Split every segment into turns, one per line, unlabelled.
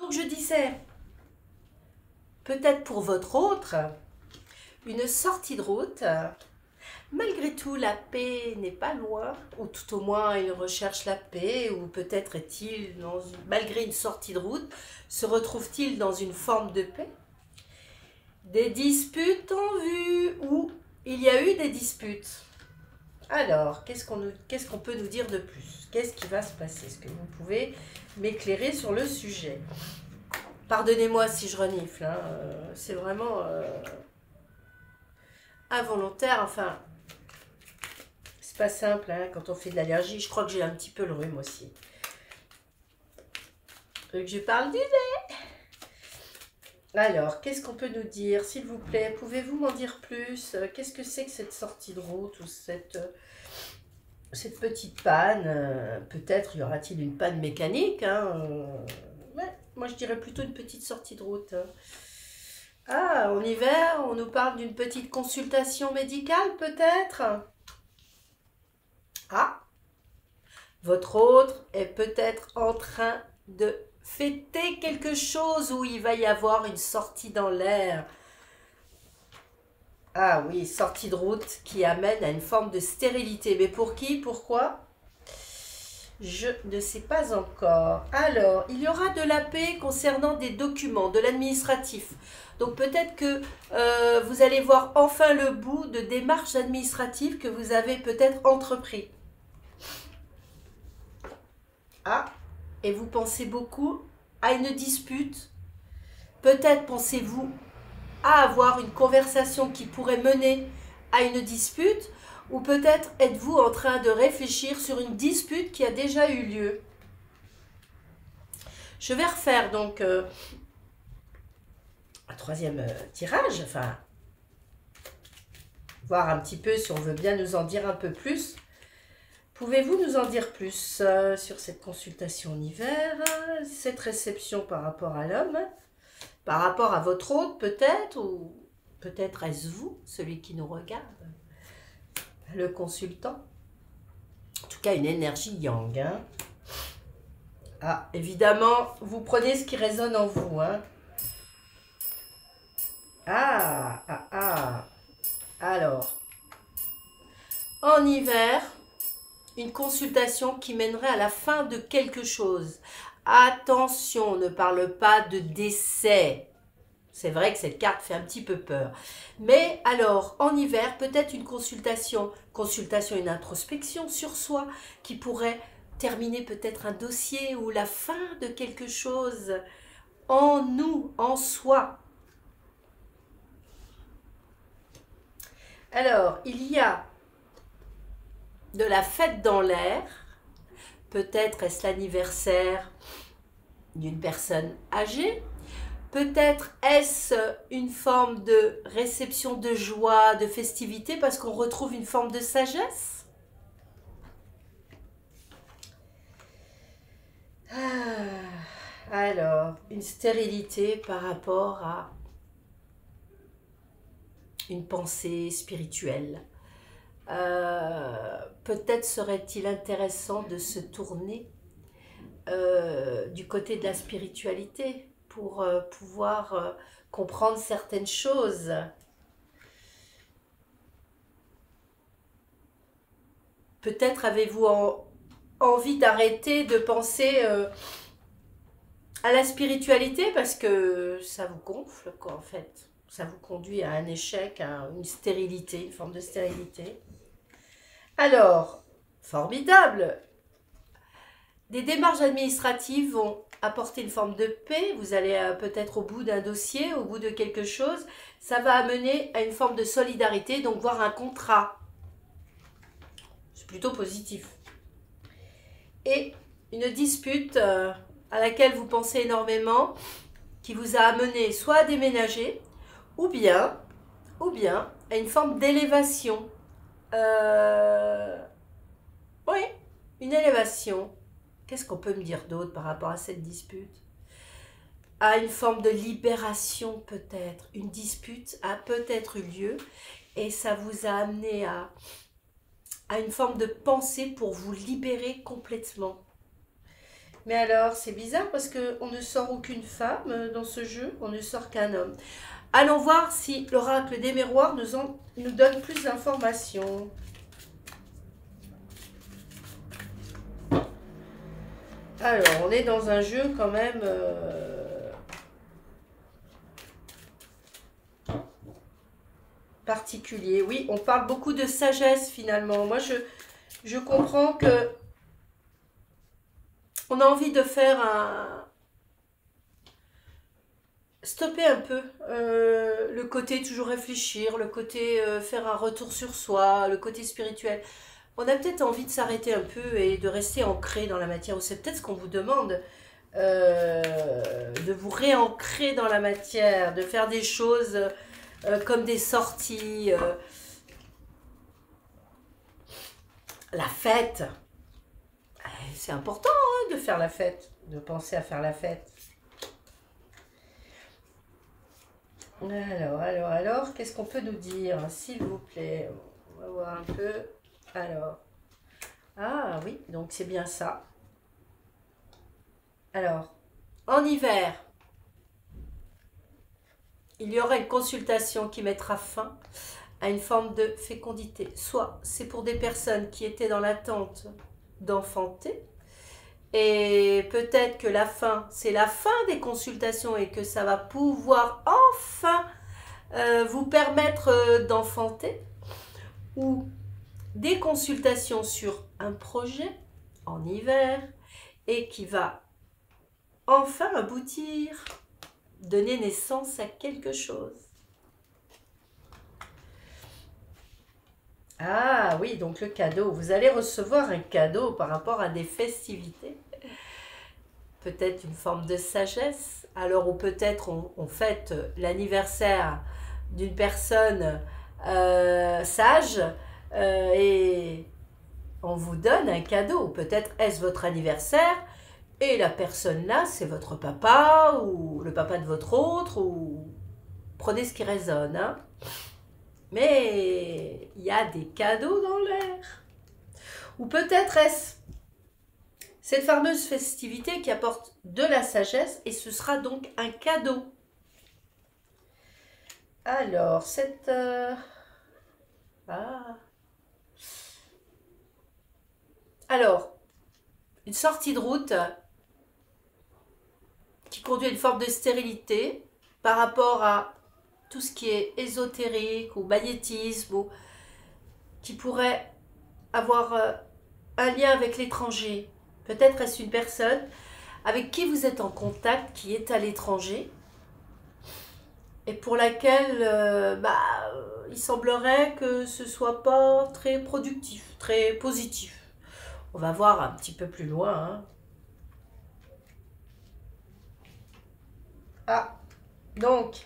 Donc je disais, peut-être pour votre autre, une sortie de route. Malgré tout, la paix n'est pas loin, ou tout au moins il recherche la paix, ou peut-être est-il, malgré une sortie de route, se retrouve-t-il dans une forme de paix? Des disputes en vue, ou il y a eu des disputes. Alors, qu'est-ce qu'on peut nous dire de plus? Qu'est-ce qui va se passer? Est-ce que vous pouvez m'éclairer sur le sujet? Pardonnez-moi si je renifle, hein, c'est vraiment involontaire, enfin, c'est pas simple hein, quand on fait de l'allergie. Je crois que j'ai un petit peu le rhume aussi. Que je parle du nez. Alors, qu'est-ce qu'on peut nous dire, s'il vous plaît? Pouvez-vous m'en dire plus? Qu'est-ce que c'est que cette sortie de route ou cette petite panne? Peut-être y aura-t-il une panne mécanique, hein, ouais, moi je dirais plutôt une petite sortie de route. Ah, en hiver, on nous parle d'une petite consultation médicale, peut-être? Ah, votre autre est peut-être en train de fêter quelque chose où il va y avoir une sortie dans l'air. Ah oui, sortie de route qui amène à une forme de stérilité. Mais pour qui? Pourquoi? Je ne sais pas encore. Alors, il y aura de la paix concernant des documents, de l'administratif. Donc peut-être que vous allez voir enfin le bout de démarches administratives que vous avez peut-être entrepris. Ah, et vous pensez beaucoup à une dispute. Peut-être pensez-vous à avoir une conversation qui pourrait mener à une dispute, ou peut-être êtes-vous en train de réfléchir sur une dispute qui a déjà eu lieu. Je vais refaire donc un troisième tirage, enfin, voir un petit peu si on veut bien nous en dire un peu plus. Pouvez-vous nous en dire plus sur cette consultation en hiver, cette réception par rapport à l'homme, par rapport à votre hôte peut-être, ou peut-être est-ce vous, celui qui nous regarde, le consultant? En tout cas, une énergie yang. Hein. Ah, évidemment, vous prenez ce qui résonne en vous. Hein. Ah. Alors, en hiver, une consultation qui mènerait à la fin de quelque chose. Attention, on ne parle pas de décès. C'est vrai que cette carte fait un petit peu peur. Mais alors, en hiver, peut-être une consultation, une introspection sur soi qui pourrait terminer peut-être un dossier ou la fin de quelque chose en nous, en soi. Alors, il y a de la fête dans l'air. Peut-être est-ce l'anniversaire d'une personne âgée. Peut-être est-ce une forme de réception de joie, de festivité, parce qu'on retrouve une forme de sagesse. Alors, une stérilité par rapport à une pensée spirituelle. Peut-être serait-il intéressant de se tourner du côté de la spiritualité pour pouvoir comprendre certaines choses. Peut-être avez-vous envie d'arrêter de penser à la spiritualité parce que ça vous gonfle, quoi, en fait. Ça vous conduit à un échec, à une stérilité, une forme de stérilité. Alors, formidable! Des démarches administratives vont apporter une forme de paix. Vous allez peut-être au bout d'un dossier, au bout de quelque chose. Ça va amener à une forme de solidarité, donc voir un contrat. C'est plutôt positif. Et une dispute à laquelle vous pensez énormément, qui vous a amené soit à déménager, ou bien à une forme d'élévation. Oui, une élévation. Qu'est-ce qu'on peut me dire d'autre par rapport à cette dispute? À une forme de libération peut-être. Une dispute a peut-être eu lieu et ça vous a amené à une forme de pensée pour vous libérer complètement. Mais alors, c'est bizarre parce qu'on ne sort aucune femme dans ce jeu, on ne sort qu'un homme. Allons voir si l'oracle des miroirs nous donne plus d'informations. Alors, on est dans un jeu quand même... particulier. Oui, on parle beaucoup de sagesse finalement. Moi, je comprends que on a envie de faire un... Stopper un peu le côté toujours réfléchir, le côté faire un retour sur soi, le côté spirituel. On a peut-être envie de s'arrêter un peu et de rester ancré dans la matière. Ou c'est peut-être ce qu'on vous demande, de vous réancrer dans la matière, de faire des choses comme des sorties, la fête. C'est important hein, de faire la fête, de penser à faire la fête. Alors, qu'est-ce qu'on peut nous dire, s'il vous plaît? On va voir un peu. Alors, ah oui, donc c'est bien ça. Alors, en hiver, il y aura une consultation qui mettra fin à une forme de fécondité. Soit c'est pour des personnes qui étaient dans l'attente d'enfanter, et peut-être que la fin, c'est la fin des consultations et que ça va pouvoir enfin vous permettre d'enfanter, ou des consultations sur un projet en hiver et qui va enfin aboutir, donner naissance à quelque chose. Ah oui, donc le cadeau. Vous allez recevoir un cadeau par rapport à des festivités. Peut-être une forme de sagesse. Alors, ou peut-être on fête l'anniversaire d'une personne sage et on vous donne un cadeau. Peut-être est-ce votre anniversaire et la personne là, c'est votre papa ou le papa de votre autre, ou prenez ce qui résonne, hein. Mais il y a des cadeaux dans l'air. Ou peut-être est-ce cette fameuse festivité qui apporte de la sagesse et ce sera donc un cadeau. Alors, cette... Alors, une sortie de route qui conduit à une forme de stérilité par rapport à tout ce qui est ésotérique ou magnétisme, ou qui pourrait avoir un lien avec l'étranger. Peut-être est-ce une personne avec qui vous êtes en contact qui est à l'étranger et pour laquelle il semblerait que ce soit pas très productif, très positif. On va voir un petit peu plus loin, hein. Donc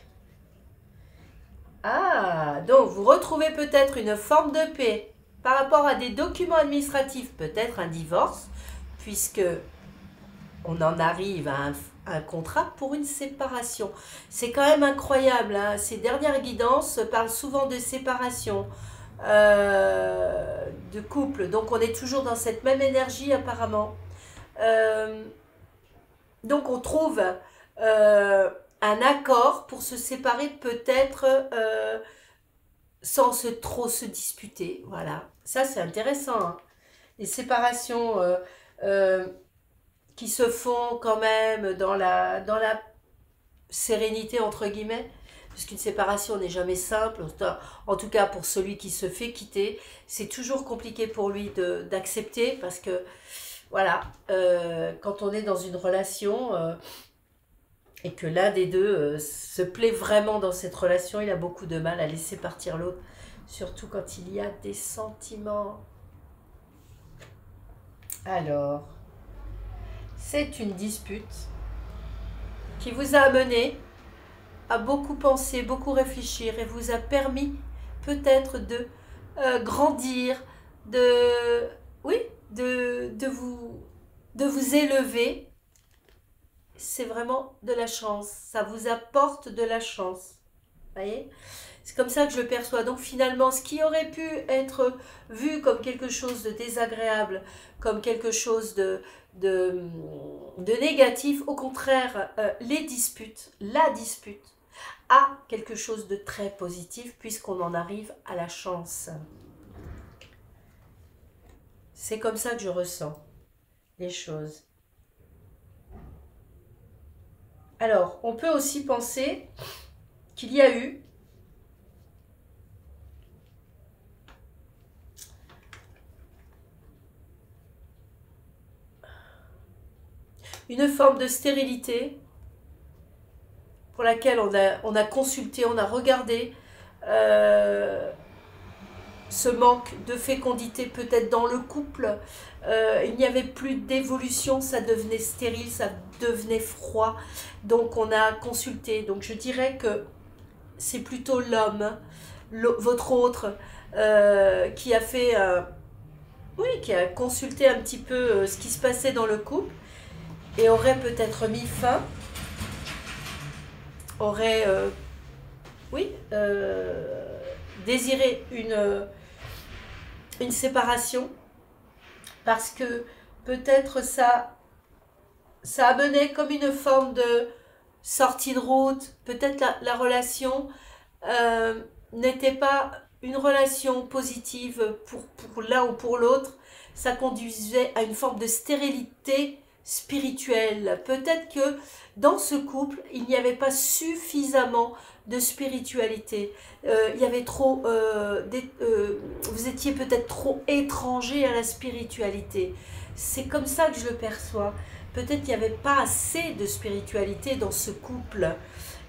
vous retrouvez peut-être une forme de paix par rapport à des documents administratifs, peut-être un divorce, puisque on en arrive à un contrat pour une séparation. C'est quand même incroyable, hein. Ces dernières guidances parlent souvent de séparation, de couple, donc on est toujours dans cette même énergie apparemment. Donc on trouve un accord pour se séparer peut-être sans trop se disputer. Voilà, ça c'est intéressant, hein. Les séparations qui se font quand même dans la sérénité entre guillemets, parce qu'une séparation n'est jamais simple, en tout cas pour celui qui se fait quitter, c'est toujours compliqué pour lui d'accepter, parce que voilà, quand on est dans une relation et que l'un des deux se plaît vraiment dans cette relation, il a beaucoup de mal à laisser partir l'autre, surtout quand il y a des sentiments. Alors, c'est une dispute qui vous a amené à beaucoup penser, beaucoup réfléchir et vous a permis peut-être de grandir, de vous élever. C'est vraiment de la chance, ça vous apporte de la chance. Voyez, c'est comme ça que je le perçois. Donc finalement, ce qui aurait pu être vu comme quelque chose de désagréable, comme quelque chose de, de négatif, au contraire, les disputes, la dispute, a quelque chose de très positif puisqu'on en arrive à la chance. C'est comme ça que je ressens les choses. Alors, on peut aussi penser qu'il y a eu une forme de stérilité pour laquelle on a consulté, on a regardé ce manque de fécondité peut-être dans le couple. Il n'y avait plus d'évolution, ça devenait stérile, ça devenait froid. Donc on a consulté. Donc je dirais que c'est plutôt l'homme, votre autre, qui a fait, oui, qui a consulté un petit peu ce qui se passait dans le couple et aurait peut-être mis fin, aurait, oui, désiré une séparation parce que peut-être ça amenait comme une forme de sortie de route, peut-être la relation n'était pas une relation positive pour l'un ou pour l'autre, ça conduisait à une forme de stérilité spirituelle. Peut-être que dans ce couple, il n'y avait pas suffisamment de spiritualité. Il y avait trop, vous étiez peut-être trop étranger à la spiritualité. C'est comme ça que je le perçois. Peut-être qu'il n'y avait pas assez de spiritualité dans ce couple.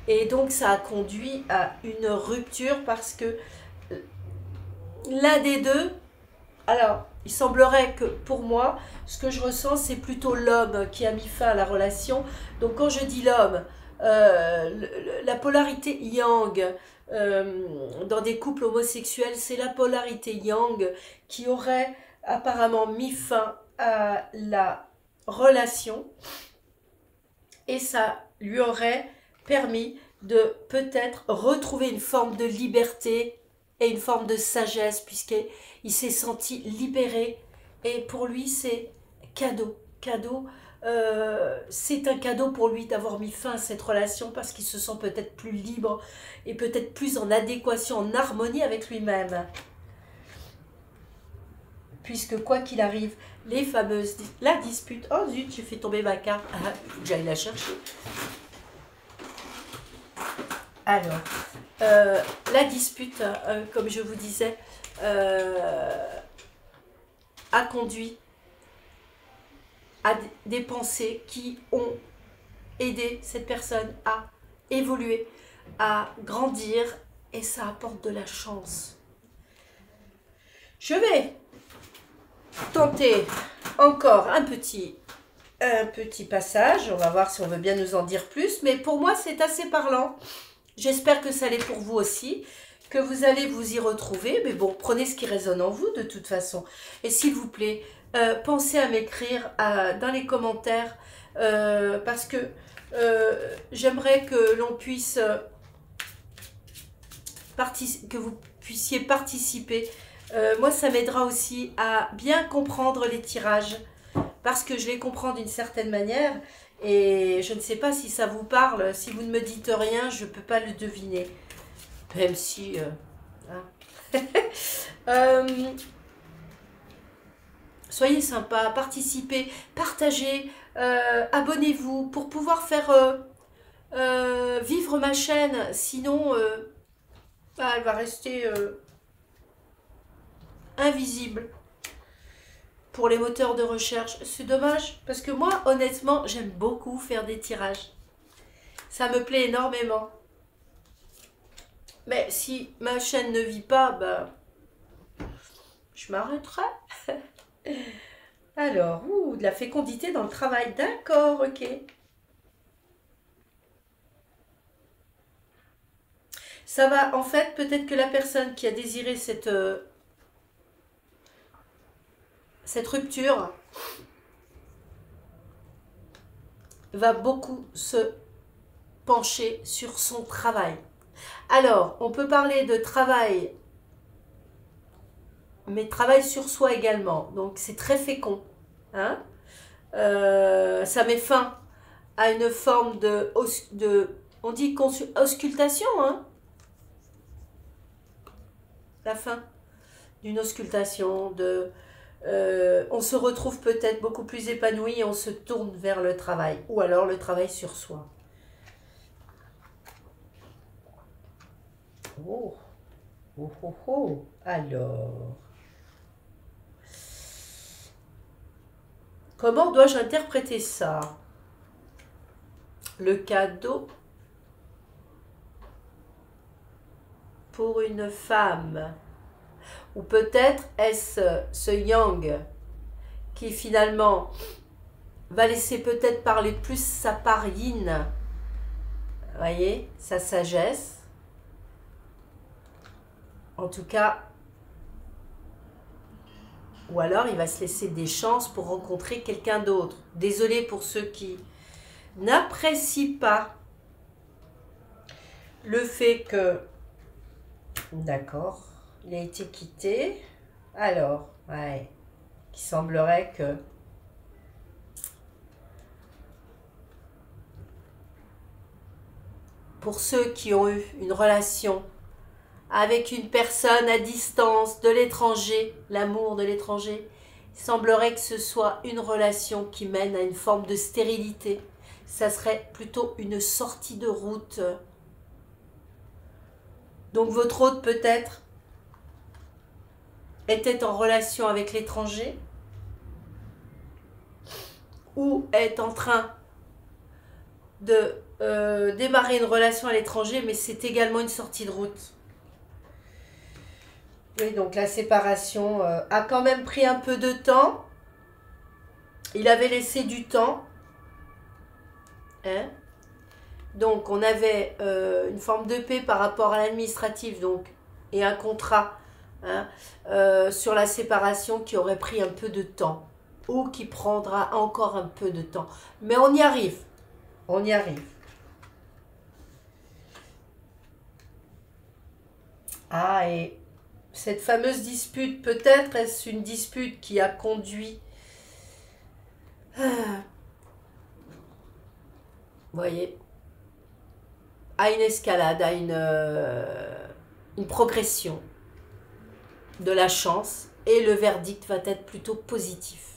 Et donc ça a conduit à une rupture parce que l'un des deux, alors il semblerait que pour moi, ce que je ressens, c'est plutôt l'homme qui a mis fin à la relation. Donc quand je dis l'homme, la polarité yang dans des couples homosexuels, c'est la polarité yang qui aurait apparemment mis fin à la relation et ça lui aurait permis de peut-être retrouver une forme de liberté et une forme de sagesse puisqu'il s'est senti libéré et pour lui c'est cadeau, c'est un cadeau pour lui d'avoir mis fin à cette relation parce qu'il se sent peut-être plus libre et peut-être plus en adéquation, en harmonie avec lui-même. Puisque quoi qu'il arrive, les fameuses... La dispute... Oh zut, j'ai fait tomber ma carte. Ah, faut que j'aille la chercher. Alors, la dispute, comme je vous disais, a conduit à des pensées qui ont aidé cette personne à évoluer, à grandir, et ça apporte de la chance. Je vais tenter encore un petit passage. On va voir si on veut bien nous en dire plus. Mais pour moi, c'est assez parlant. J'espère que ça l'est pour vous aussi, que vous allez vous y retrouver. Mais bon, prenez ce qui résonne en vous de toute façon. Et s'il vous plaît, pensez à m'écrire dans les commentaires parce que j'aimerais que l'on puisse que vous puissiez participer. Moi, ça m'aidera aussi à bien comprendre les tirages parce que je les comprends d'une certaine manière et je ne sais pas si ça vous parle. Si vous ne me dites rien, je ne peux pas le deviner. Même si... hein. Soyez sympa, participez, partagez, abonnez-vous pour pouvoir faire vivre ma chaîne. Sinon, elle va rester... invisible pour les moteurs de recherche. C'est dommage parce que moi, honnêtement, j'aime beaucoup faire des tirages. Ça me plaît énormément. Mais si ma chaîne ne vit pas, ben, je m'arrêterai. Alors, de la fécondité dans le travail. D'accord, ok. Ça va, en fait, peut-être que la personne qui a désiré cette rupture va beaucoup se pencher sur son travail. Alors, on peut parler de travail, mais travail sur soi également. Donc, c'est très fécond. Hein. Ça met fin à une forme on dit auscultation, hein, la fin d'une auscultation, on se retrouve peut-être beaucoup plus épanoui et on se tourne vers le travail, ou alors le travail sur soi. Oh, oh, oh, oh. Alors, comment dois-je interpréter ça? Le cadeau pour une femme. Ou peut-être est-ce ce yang qui finalement va laisser peut-être parler plus sa part yin, vous voyez, sa sagesse. En tout cas, ou alors il va se laisser des chances pour rencontrer quelqu'un d'autre. Désolée pour ceux qui n'apprécient pas le fait que, d'accord, il a été quitté. Alors, ouais, il semblerait que pour ceux qui ont eu une relation avec une personne à distance de l'étranger, l'amour de l'étranger, il semblerait que ce soit une relation qui mène à une forme de stérilité. Ça serait plutôt une sortie de route. Donc votre hôte peut-être était en relation avec l'étranger ou est en train de démarrer une relation à l'étranger, mais c'est également une sortie de route. Oui, donc la séparation a quand même pris un peu de temps. Il avait laissé du temps. Hein? Donc on avait une forme de paix par rapport à l'administratif, donc, et un contrat, hein, sur la séparation qui aurait pris un peu de temps, ou qui prendra encore un peu de temps. Mais on y arrive. On y arrive. Ah, et cette fameuse dispute, peut-être est-ce une dispute qui a conduit, vous voyez, à une escalade, à une progression de la chance, et le verdict va être plutôt positif.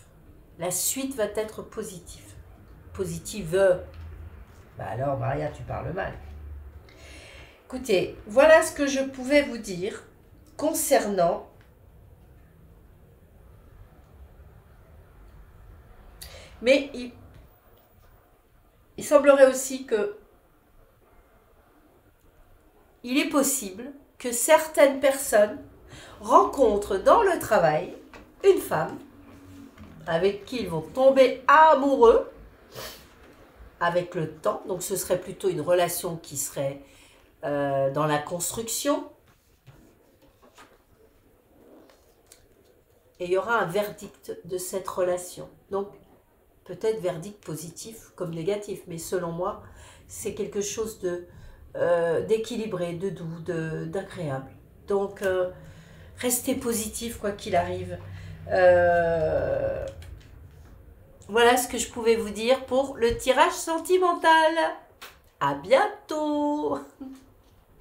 La suite va être positive. Positive. Bah alors, Maria, tu parles mal. Écoutez, voilà ce que je pouvais vous dire concernant mais il semblerait aussi que il est possible que certaines personnes rencontrent dans le travail une femme avec qui ils vont tomber amoureux avec le temps. Donc ce serait plutôt une relation qui serait dans la construction. Et il y aura un verdict de cette relation. Donc peut-être verdict positif comme négatif, mais selon moi, c'est quelque chose d'équilibré, de doux, d'agréable. Donc, restez positif quoi qu'il arrive. Voilà ce que je pouvais vous dire pour le tirage sentimental. À bientôt!